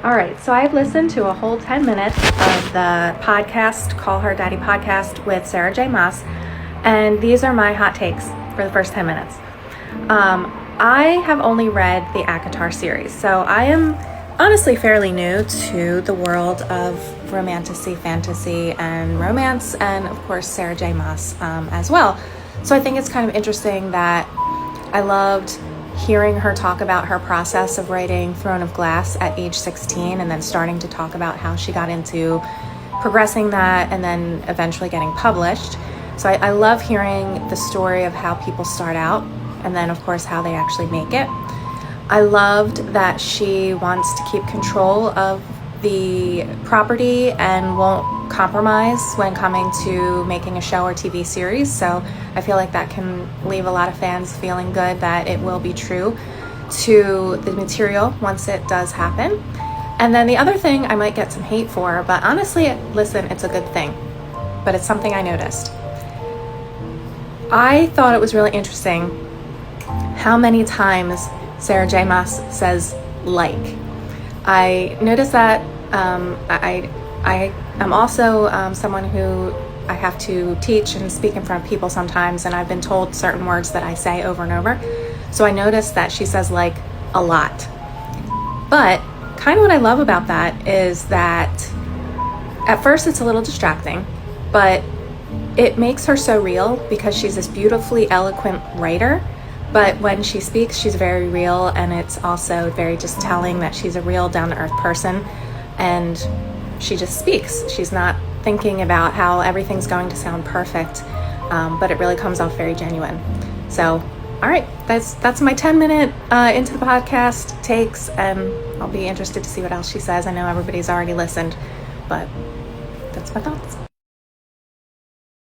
All right, so I've listened to a whole 10 minutes of the podcast, Call Her Daddy podcast with Sarah J Maas, and these are my hot takes for the first 10 minutes. I have only read the ACOTAR series, so I am honestly fairly new to the world of romantasy, fantasy, and romance, and of course Sarah J Maas as well. So I think it's kind of interesting that I loved hearing her talk about her process of writing Throne of Glass at age 16 and then starting to talk about how she got into progressing that and then eventually getting published. So I love hearing the story of how people start out and then of course how they actually make it. I loved that she wants to keep control of the property and won't compromise when coming to making a show or TV series. So I feel like that can leave a lot of fans feeling good that it will be true to the material once it does happen. And then the other thing I might get some hate for, but honestly, listen, it's a good thing. But it's something I noticed. I thought it was really interesting how many times Sarah J Maas says like. I noticed that I am also someone who I have to teach and speak in front of people sometimes, and I've been told certain words that I say over and over. So I noticed that she says like a lot. But kind of what I love about that is that at first it's a little distracting, but it makes her so real because she's this beautifully eloquent writer. But when she speaks, she's very real, and it's also very just telling that she's a real down-to-earth person, and she just speaks. She's not thinking about how everything's going to sound perfect, but it really comes off very genuine. So, all right, that's my 10-minute into the podcast takes, and I'll be interested to see what else she says. I know everybody's already listened, but that's my thoughts.